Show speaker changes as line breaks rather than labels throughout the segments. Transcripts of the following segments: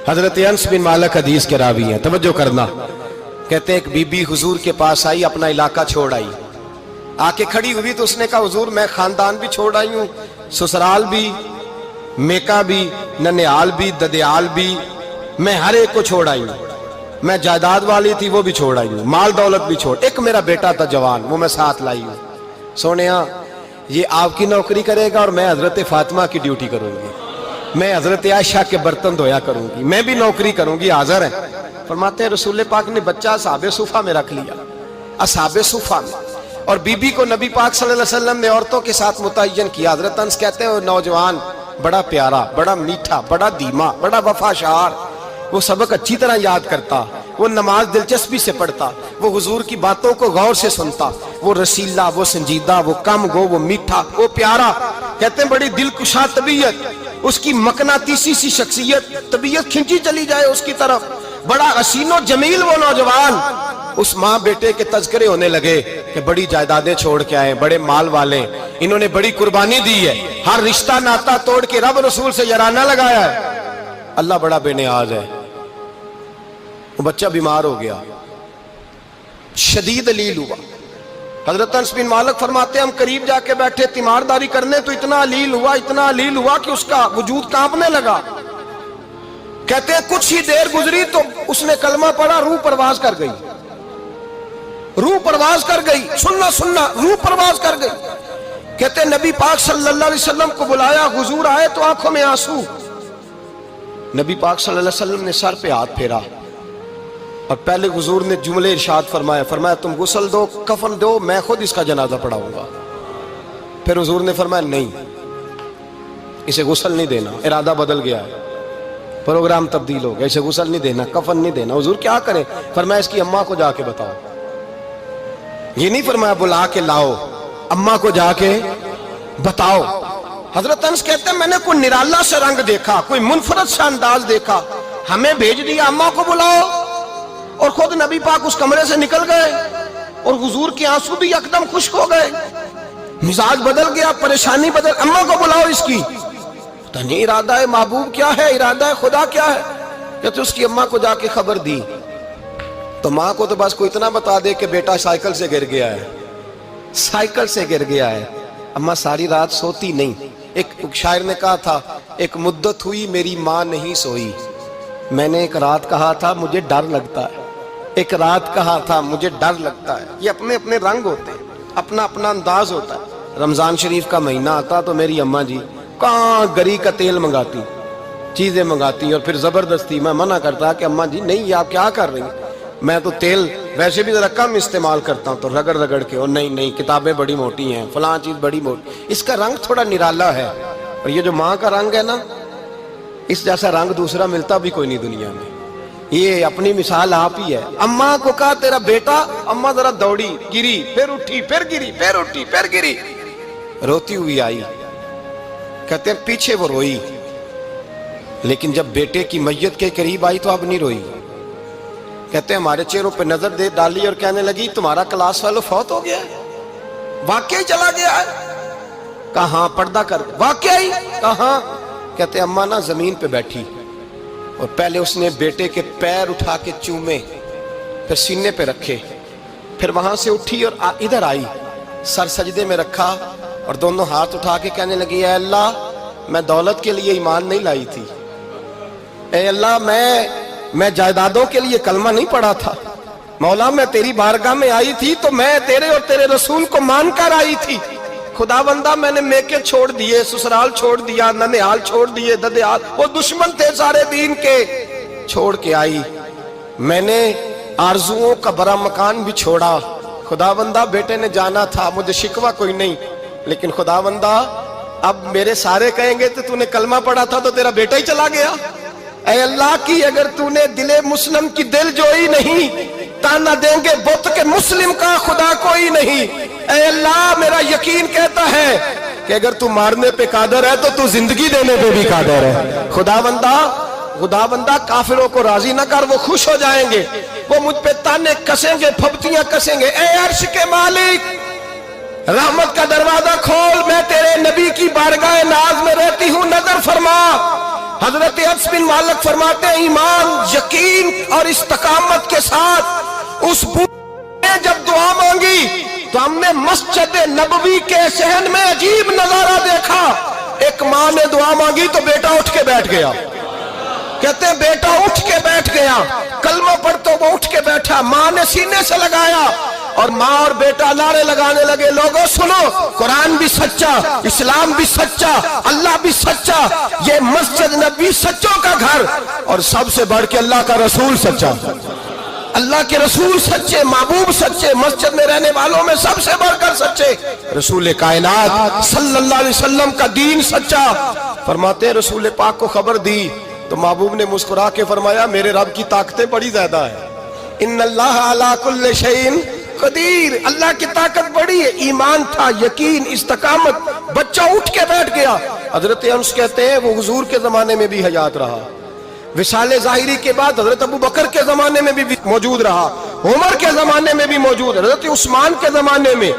حضرت انس بن مالک حدیث کے راوی ہیں، توجہ کرنا۔ کہتے ہیں ایک بی بی حضور کے پاس آئی، اپنا علاقہ چھوڑ آئی، آ کے کھڑی ہوئی تو اس نے کہا حضور میں خاندان بھی چھوڑ آئی ہوں، سسرال بھی، میکا بھی، ننیال بھی، ددیال بھی، میں ہر ایک کو چھوڑ آئی ہوں، میں جائیداد والی تھی وہ بھی چھوڑ آئی ہوں، مال دولت بھی چھوڑ، ایک میرا بیٹا تھا جوان وہ میں ساتھ لائی ہوں۔ سونیا یہ آپ کی نوکری کرے گا اور میں حضرت فاطمہ کی ڈیوٹی کروں گی، میں حضرت عائشہ کے برتن دھویا کروں گی، میں بھی نوکری کروں گی، حاضر ہیں۔ فرماتے ہیں رسول پاک نے بچہ اصحاب صفہ میں رکھ لیا، اصحاب صفہ میں، اور بی بی کو نبی پاک صلی اللہ علیہ وسلم نے عورتوں کے ساتھ متعین کیا۔ حضرت انس کہتے ہیں وہ نوجوان بڑا پیارا، بڑا میٹھا، بڑا دھیما، بڑا وفاشار، وہ سبق اچھی طرح یاد کرتا، وہ نماز دلچسپی سے پڑھتا، وہ حضور کی باتوں کو غور سے سنتا، وہ رسیلا، وہ سنجیدہ، وہ کم گو، وہ میٹھا، وہ پیارا۔ کہتے ہیں بڑی دلکشا طبیعت، اس کی مقناطیسی سی شخصیت، طبیعت کھنچی چلی جائے اس کی طرف، بڑا حسین و جمیل وہ نوجوان۔ اس ماں بیٹے کے تذکرے ہونے لگے کہ بڑی جائیدادیں چھوڑ کے آئے، بڑے مال والے، انہوں نے بڑی قربانی دی ہے، ہر رشتہ ناتا توڑ کے رب رسول سے یارانہ لگایا ہے، اللہ بڑا بے نیاز ہے۔ وہ بچہ بیمار ہو گیا، شدید علیل ہوا۔ حضرت انس بن مالک فرماتے ہیں ہم قریب جا کے بیٹھے تیمارداری کرنے تو اتنا علیل ہوا کہ اس کا وجود کانپنے لگا۔ کہتے ہیں کچھ ہی دیر گزری تو اس نے کلمہ پڑھا، روح پرواز کر گئی، روح پرواز کر گئی، سننا روح پرواز کر گئی۔ کہتے ہیں نبی پاک صلی اللہ علیہ وسلم کو بلایا، حضور آئے تو آنکھوں میں آنسو۔ نبی پاک صلی اللہ علیہ وسلم نے سر پہ ہاتھ پھیرا اور پہلے حضور نے جملے ارشاد فرمایا تم غسل دو، کفن دو، میں خود اس کا جنازہ پڑھاؤں گا۔ پھر حضور نے فرمایا نہیں، اسے غسل نہیں دینا، ارادہ بدل گیا ہے، پروگرام تبدیل ہو گیا، اسے غسل نہیں دینا، کفن نہیں دینا۔ حضور کیا کرے؟ فرمایا اس کی اماں کو جا کے بتاؤ۔ یہ نہیں فرمایا بلا کے لاؤ، اماں کو جا کے بتاؤ۔ حضرت انس کہتے ہیں میں نے کوئی نرالا سا رنگ دیکھا، کوئی منفرد سا انداز دیکھا، ہمیں بھیج دیا اماں کو بلاؤ، اور خود نبی پاک اس کمرے سے نکل گئے اور حضور کے آنسو بھی یکدم خشک ہو گئے، مزاج بدل گیا، پریشانی بدل، اماں کو بلاؤ اس کی۔ پتہ نہیں ارادہ محبوب کیا ہے، ارادہ خدا کیا ہے۔ کہ اس کی اماں کو جا کے خبر دی تو ماں کو تو بس کوئی اتنا بتا دے کہ بیٹا سائیکل سے گر گیا ہے، سائیکل سے گر گیا ہے۔ اماں ساری رات سوتی نہیں۔ ایک شاعر نے کہا تھا ایک مدت ہوئی میری ماں نہیں سوئی، میں نے ایک رات کہا تھا مجھے ڈر لگتا ہے، ایک رات کہا تھا مجھے ڈر لگتا ہے۔ یہ اپنے اپنے رنگ ہوتے ہیں، اپنا اپنا انداز ہوتا ہے۔ رمضان شریف کا مہینہ آتا تو میری اماں جی کہاں گری کا تیل منگاتی، چیزیں منگاتی، اور پھر زبردستی میں منع کرتا کہ اماں جی نہیں، یہ آپ کیا کر رہی ہیں، میں تو تیل ویسے بھی ذرا کم استعمال کرتا ہوں، تو رگڑ رگڑ کے، اور نہیں کتابیں بڑی موٹی ہیں، فلاں چیز بڑی موٹی، اس کا رنگ تھوڑا نرالا ہے۔ اور یہ جو ماں کا رنگ ہے نا، اس جیسا رنگ دوسرا ملتا بھی کوئی نہیں دنیا میں۔ یہ اپنی مثال آپ ہی ہے۔ اماں کو کہا تیرا بیٹا، اماں ذرا دوڑی، گری، پھر اٹھی، پھر گری، پھر اٹھی، پھر گری، روتی ہوئی آئی۔ کہتے ہیں پیچھے وہ روئی، لیکن جب بیٹے کی میت کے قریب آئی تو اب نہیں روئی۔ کہتے ہیں ہمارے چہروں پہ نظر دے ڈالی اور کہنے لگی تمہارا کلاس فیلو فوت ہو گیا ہے، واقعی چلا گیا ہے؟ کہاں پردہ کر، واقعی کہاں؟ کہتے ہیں اماں نا زمین پہ بیٹھی اور پہلے اس نے بیٹے کے پیر اٹھا کے چومے، پھر سینے پہ رکھے، پھر وہاں سے اٹھی اور ادھر آئی، سر سجدے میں رکھا اور دونوں ہاتھ اٹھا کے کہنے لگی اے اللہ میں دولت کے لیے ایمان نہیں لائی تھی، اے اللہ میں جائیدادوں کے لیے کلمہ نہیں پڑھا تھا، مولا میں تیری بارگاہ میں آئی تھی تو میں تیرے اور تیرے رسول کو مان کر آئی تھی، خدا بندہ میں نے میکے چھوڑ دیے، سسرال چھوڑ دیا، ننیال چھوڑ دیے، ددیال، وہ دشمن تھے سارے دین کے، چھوڑ کے آئی، میں نے آرزوؤں کا بڑا مکان بھی چھوڑا، خدا بندہ بیٹے نے جانا تھا، مجھے شکوہ کوئی نہیں، لیکن خدا بندہ اب میرے سارے کہیں گے تو نے کلمہ پڑھا تھا تو تیرا بیٹا ہی چلا گیا، اے اللہ کی اگر تو نے دل مسلم کی دل جوئی نہیں، تانا دیں گے بت کے مسلم کا خدا کوئی نہیں، اے اللہ میرا یقین کہتا ہے کہ اگر تو مارنے پہ قادر ہے تو تو زندگی دینے پہ بھی قادر ہے، خدا بندہ کافروں کو راضی نہ کر، وہ خوش ہو جائیں گے، وہ مجھ پہ تانے کسیں گے، پھپتیاں کسیں گے، اے عرش کے مالک رحمت کا دروازہ کھول، میں تیرے نبی کی بارگاہ ناز میں رہتی ہوں، نظر فرما، حضرت انس بن مالک فرماتے ہیں ایمان، یقین اور استقامت کے ساتھ اس بوڑھے نے جب دعا مانگی تو ہم نے مسجد نبوی کے صحن میں عجیب نظارہ دیکھا. ایک ماں نے دعا مانگی تو بیٹا اٹھ کے بیٹھ گیا. کہتے ہیں بیٹا اٹھ کے بیٹھ گیا، کلمہ پڑھ تو وہ اٹھ کے بیٹھا، ماں نے سینے سے لگایا اور ماں اور بیٹا نعرے لگانے لگے، لوگوں سنو، قرآن بھی سچا، اسلام بھی سچا، اللہ بھی سچا، یہ مسجد نبوی سچوں کا گھر، اور سب سے بڑھ کے اللہ کا رسول سچا، اللہ کے رسول سچے، محبوب سچے، مسجد میں رہنے والوں میں سب سے بڑھ کر سچے، رسول کائنات صلی اللہ علیہ وسلم کا دین سچا. فرماتے ہیں رسول پاک کو خبر دی تو محبوب نے مسکرا کے فرمایا میرے رب کی طاقتیں بڑی زیادہ ہیں، ان اللہ علی کل شیء قدیر، اللہ کی طاقت بڑی ہے. ایمان تھا، یقین، استقامت، بچہ اٹھ کے بیٹھ گیا. حضرت انس کہتے ہیں وہ حضور کے زمانے میں بھی حیات رہا، وصال ظاہری کے بعد حضرت ابو بکر کے زمانے میں بھی موجود رہا، عمر کے زمانے میں بھی موجود، حضرت عثمان کے زمانے میں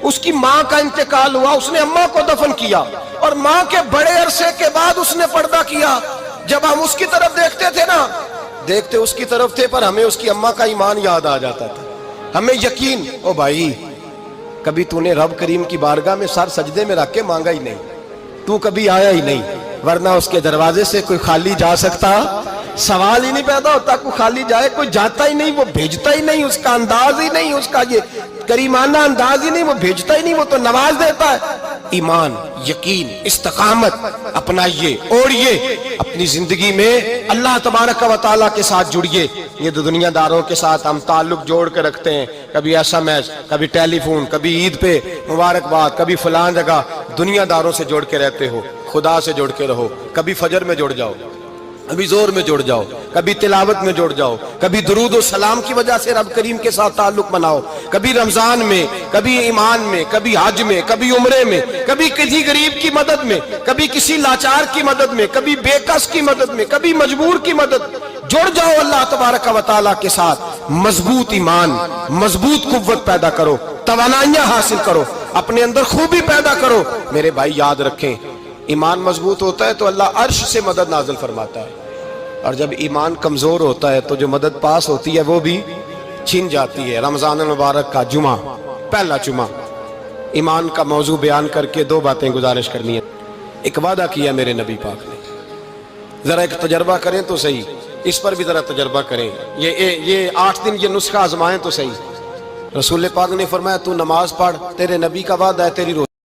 اس کی ماں کا انتقال ہوا، اس نے اماں کو دفن کیا اور ماں کے بڑے عرصے کے بعد اس نے پردہ کیا. جب ہم اس کی طرف دیکھتے تھے نا، دیکھتے اس کی طرف تھے پر ہمیں اس کی اماں کا ایمان یاد آ جاتا تھا، ہمیں یقین. او بھائی، کبھی تو نے رب کریم کی بارگاہ میں سر سجدے میں رکھ کے مانگا ہی نہیں، تو کبھی آیا ہی نہیں، ورنہ اس کے دروازے سے کوئی خالی جا سکتا؟ سوال ہی نہیں پیدا ہوتا کوئی خالی جائے، کوئی جاتا ہی نہیں، وہ بھیجتا ہی نہیں، اس کا انداز ہی نہیں، اس کا یہ کریمانہ انداز ہی نہیں، وہ بھیجتا ہی نہیں، وہ تو نواز دیتا ہے. ایمان، یقین، استقامت اپنائیے، اوڑھیے اپنی زندگی میں، اللہ تبارک و تعالیٰ کے ساتھ جڑیے. یہ دنیا داروں کے ساتھ ہم تعلق جوڑ کے رکھتے ہیں، کبھی ایس ایم ایس، کبھی ٹیلی فون، کبھی عید پہ مبارکباد، کبھی فلان جگہ. دنیا داروں سے جوڑ کے رہتے ہو، خدا سے جوڑ کے رہو. کبھی فجر میں جڑ جاؤ، کبھی زور میں جڑ جاؤ، کبھی تلاوت میں جڑ جاؤ، کبھی درود و سلام کی وجہ سے رب کریم کے ساتھ تعلق بناؤ، کبھی رمضان میں، کبھی ایمان میں، کبھی حج میں، کبھی عمرے میں، کبھی کسی غریب کی مدد میں، کبھی کسی لاچار کی مدد میں، کبھی بے کس کی مدد میں، کبھی مجبور کی مدد. جڑ جاؤ اللہ تبارک و تعالیٰ کے ساتھ، مضبوط ایمان، مضبوط قوت پیدا کرو، توانائیاں حاصل کرو، اپنے اندر خوبی پیدا کرو. میرے بھائی یاد رکھیں، ایمان مضبوط ہوتا ہے تو اللہ عرش سے مدد نازل فرماتا ہے، اور جب ایمان کمزور ہوتا ہے تو جو مدد پاس ہوتی ہے وہ بھی چھن جاتی ہے. رمضان المبارک کا جمعہ، پہلا جمعہ، ایمان کا موضوع بیان کر کے دو باتیں گزارش کرنی ہے. ایک وعدہ کیا میرے نبی پاک نے، ذرا ایک تجربہ کریں تو صحیح، اس پر بھی ذرا تجربہ کریں، یہ 8 دن یہ نسخہ آزمائیں تو صحیح. رسول پاک نے فرمایا تو نماز پڑھ، تیرے نبی کا وعدہ ہے تیری روزی